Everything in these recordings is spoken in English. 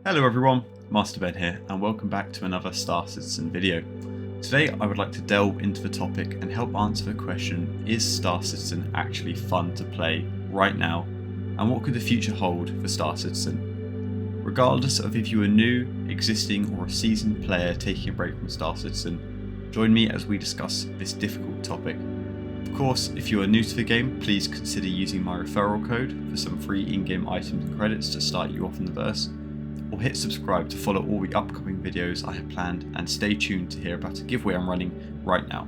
Hello everyone, Master Ben here, and welcome back to another Star Citizen video. Today I would like to delve into the topic and help answer the question, is Star Citizen actually fun to play right now, and what could the future hold for Star Citizen? Regardless of if you are new, existing or a seasoned player taking a break from Star Citizen, join me as we discuss this difficult topic. Of course, if you are new to the game, please consider using my referral code for some free in-game items and credits to start you off in the verse. Or hit subscribe to follow all the upcoming videos I have planned, and stay tuned to hear about a giveaway I'm running right now.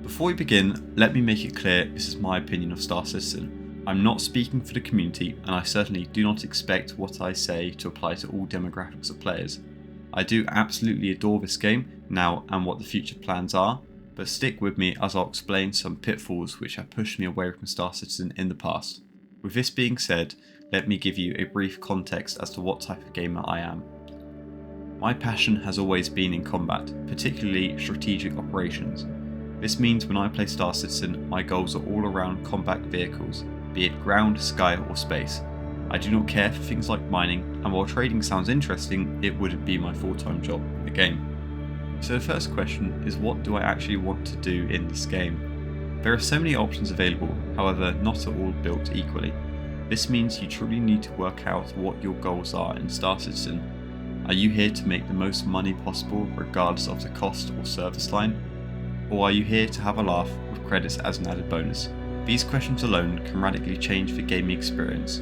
Before we begin, let me make it clear this is my opinion of Star Citizen. I'm not speaking for the community, and I certainly do not expect what I say to apply to all demographics of players. I do absolutely adore this game now and what the future plans are, but stick with me as I'll explain some pitfalls which have pushed me away from Star Citizen in the past. With this being said, let me give you a brief context as to what type of gamer I am. My passion has always been in combat, particularly strategic operations. This means when I play Star Citizen, my goals are all around combat vehicles, be it ground, sky or space. I do not care for things like mining, and while trading sounds interesting, it wouldn't be my full-time job in the game. So the first question is, what do I actually want to do in this game? There are so many options available, however not all built equally. This means you truly need to work out what your goals are in Star Citizen. Are you here to make the most money possible regardless of the cost or service line? Or are you here to have a laugh with credits as an added bonus? These questions alone can radically change the gaming experience.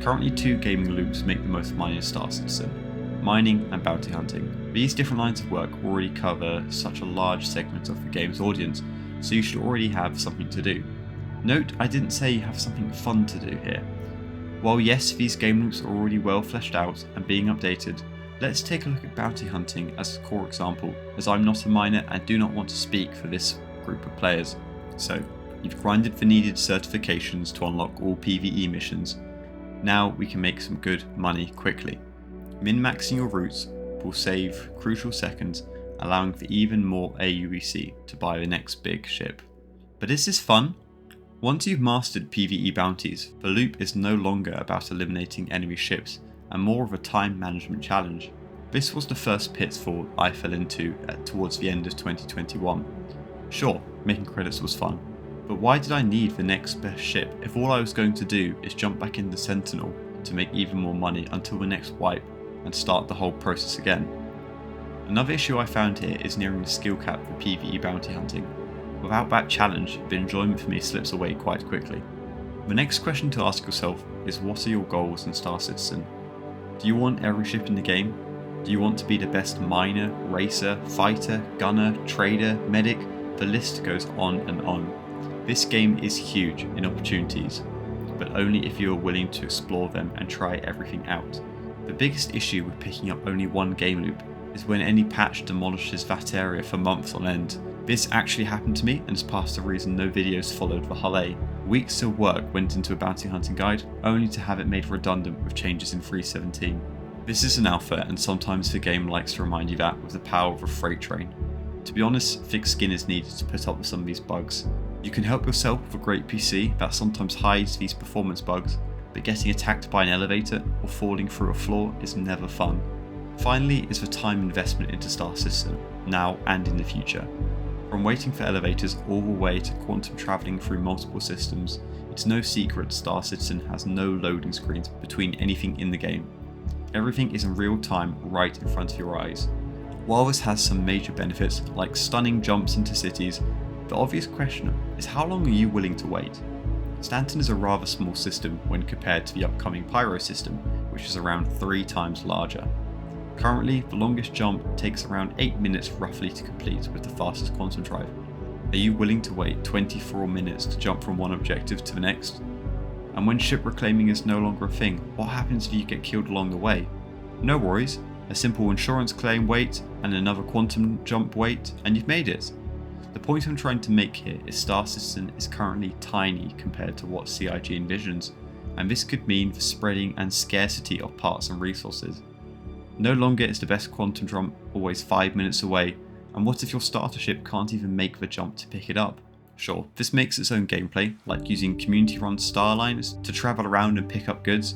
Currently 2 gaming loops make the most money in Star Citizen: mining and bounty hunting. These different lines of work already cover such a large segment of the game's audience, so you should already have something to do. Note, I didn't say you have something fun to do here. While yes, these game loops are already well fleshed out and being updated, let's take a look at bounty hunting as a core example, as I'm not a miner and do not want to speak for this group of players. So, you've grinded the needed certifications to unlock all PvE missions. Now we can make some good money quickly. Min-maxing your routes will save crucial seconds, allowing for even more AUEC to buy the next big ship. But is this fun? Once you've mastered PvE bounties, the loop is no longer about eliminating enemy ships and more of a time management challenge. This was the first pitfall I fell into towards the end of 2021. Sure, making credits was fun, but why did I need the next best ship if all I was going to do is jump back into Sentinel to make even more money until the next wipe and start the whole process again? Another issue I found here is nearing the skill cap for PvE bounty hunting. Without that challenge, the enjoyment for me slips away quite quickly. The next question to ask yourself is, what are your goals in Star Citizen? Do you want every ship in the game? Do you want to be the best miner, racer, fighter, gunner, trader, medic? The list goes on and on. This game is huge in opportunities, but only if you are willing to explore them and try everything out. The biggest issue with picking up only one game loop is when any patch demolishes that area for months on end. This actually happened to me, and is part of the reason no videos followed for Hull A. Weeks of work went into a bounty hunting guide, only to have it made redundant with changes in 3.17. This is an alpha, and sometimes the game likes to remind you that with the power of a freight train. To be honest, thick skin is needed to put up with some of these bugs. You can help yourself with a great PC that sometimes hides these performance bugs, but getting attacked by an elevator or falling through a floor is never fun. Finally is the time investment into Star Citizen, now and in the future. From waiting for elevators all the way to quantum travelling through multiple systems, it's no secret Star Citizen has no loading screens between anything in the game. Everything is in real time right in front of your eyes. While this has some major benefits like stunning jumps into cities, the obvious question is, how long are you willing to wait? Stanton is a rather small system when compared to the upcoming Pyro system, which is around 3 times larger. Currently, the longest jump takes around 8 minutes roughly to complete with the fastest quantum drive. Are you willing to wait 24 minutes to jump from one objective to the next? And when ship reclaiming is no longer a thing, what happens if you get killed along the way? No worries, a simple insurance claim wait and another quantum jump wait, and you've made it. The point I'm trying to make here is Star Citizen is currently tiny compared to what CIG envisions, and this could mean the spreading and scarcity of parts and resources. No longer is the best quantum jump always 5 minutes away, and what if your starter ship can't even make the jump to pick it up? Sure, this makes its own gameplay, like using community-run Starliners to travel around and pick up goods,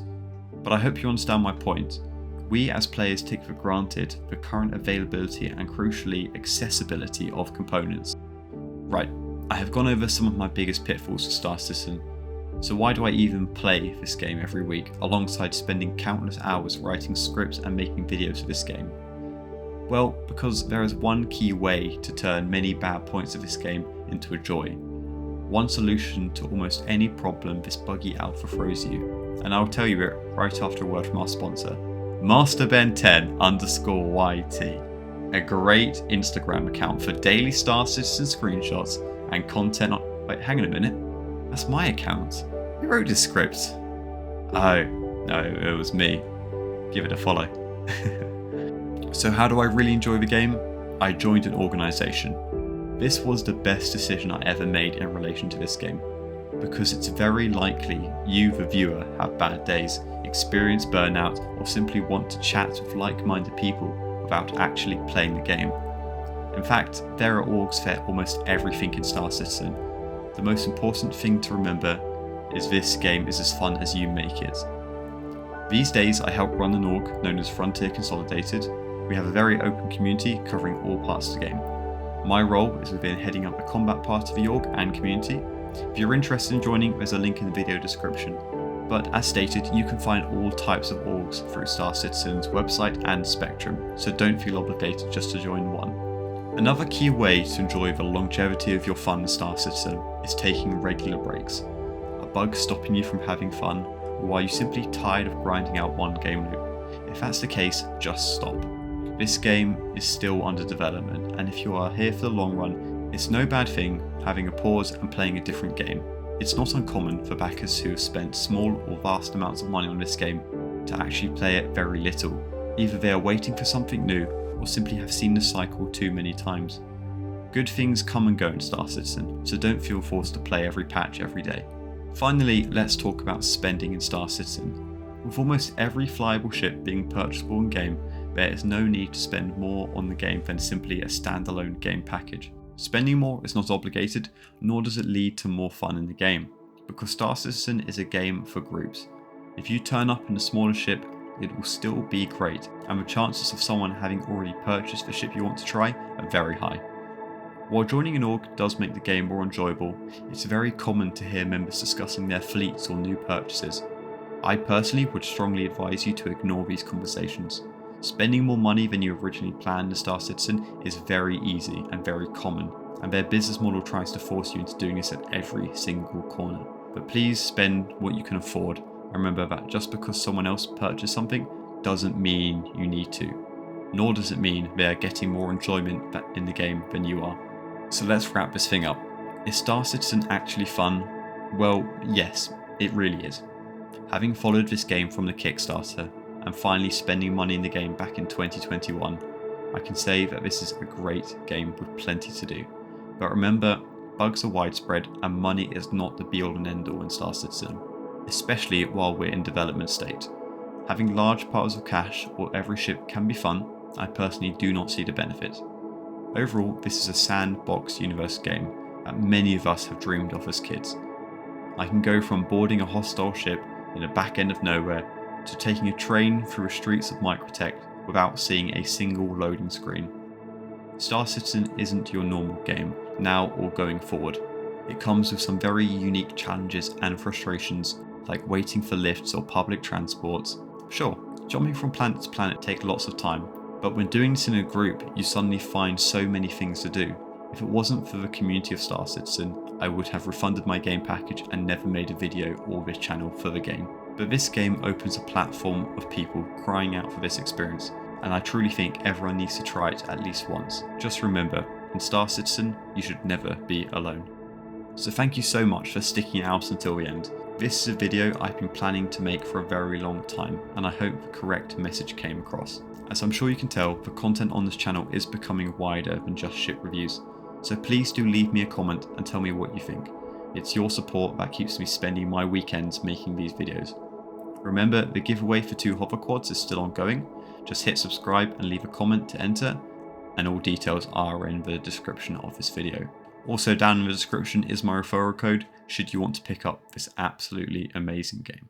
but I hope you understand my point. we as players take for granted the current availability and crucially accessibility of components. Right, I have gone over some of my biggest pitfalls of Star Citizen. So why do I even play this game every week alongside spending countless hours writing scripts and making videos for this game? Well, because there is one key way to turn many bad points of this game into a joy. One solution to almost any problem this buggy alpha throws you, and I'll tell you it right after a word from our sponsor, MasterBen10_YT, a great Instagram account for daily Star Citizen screenshots and content on... Wait, hang on a minute, that's my account. Who wrote this script? Oh, no, it was me. Give it a follow. So how do I really enjoy the game? I joined an organisation. This was the best decision I ever made in relation to this game, because it's very likely you, the viewer, have bad days, experience burnout, or simply want to chat with like-minded people without actually playing the game. In fact, there are orgs for almost everything in Star Citizen. The most important thing to remember is this game is as fun as you make it. These days I help run an org known as Frontier Consolidated. We have a very open community covering all parts of the game. My role is within heading up the combat part of the org and community. If you're interested in joining, there's a link in the video description. But as stated, you can find all types of orgs through Star Citizen's website and Spectrum, so don't feel obligated just to join one. Another key way to enjoy the longevity of your fun in Star Citizen is taking regular breaks. A bug stopping you from having fun, or are you simply tired of grinding out one game loop? If that's the case, just stop. This game is still under development, and if you are here for the long run, it's no bad thing having a pause and playing a different game. It's not uncommon for backers who have spent small or vast amounts of money on this game to actually play it very little. Either they are waiting for something new, or simply have seen the cycle too many times. Good things come and go in Star Citizen, so don't feel forced to play every patch every day. Finally, let's talk about spending in Star Citizen. With almost every flyable ship being purchasable in game, there is no need to spend more on the game than simply a standalone game package. Spending more is not obligated, nor does it lead to more fun in the game, because Star Citizen is a game for groups. If you turn up in a smaller ship, it will still be great, and the chances of someone having already purchased the ship you want to try are very high. While joining an org does make the game more enjoyable, it's very common to hear members discussing their fleets or new purchases. I personally would strongly advise you to ignore these conversations. Spending more money than you originally planned in Star Citizen is very easy and very common, and their business model tries to force you into doing this at every single corner. But please spend what you can afford, and remember that just because someone else purchased something doesn't mean you need to, nor does it mean they are getting more enjoyment in the game than you are. So let's wrap this thing up. Is Star Citizen actually fun? Well, yes, it really is. Having followed this game from the Kickstarter, and finally spending money in the game back in 2021, I can say that this is a great game with plenty to do. But remember, bugs are widespread and money is not the be all and end all in Star Citizen, especially while we're in development state. Having large piles of cash or every ship can be fun, I personally do not see the benefit. Overall, this is a sandbox universe game that many of us have dreamed of as kids. I can go from boarding a hostile ship in the back end of nowhere to taking a train through the streets of Microtech without seeing a single loading screen. Star Citizen isn't your normal game, now or going forward. It comes with some very unique challenges and frustrations, like waiting for lifts or public transport. Sure, jumping from planet to planet takes lots of time, but when doing this in a group, you suddenly find so many things to do. If it wasn't for the community of Star Citizen, I would have refunded my game package and never made a video or this channel for the game. But this game opens a platform of people crying out for this experience, and I truly think everyone needs to try it at least once. Just remember, in Star Citizen, you should never be alone. So thank you so much for sticking out until the end. This is a video I've been planning to make for a very long time, and I hope the correct message came across. As I'm sure you can tell, the content on this channel is becoming wider than just ship reviews, so please do leave me a comment and tell me what you think. It's your support that keeps me spending my weekends making these videos. Remember, the giveaway for 2 hover quads is still ongoing. Just hit subscribe and leave a comment to enter, and all details are in the description of this video. Also down in the description is my referral code should you want to pick up this absolutely amazing game.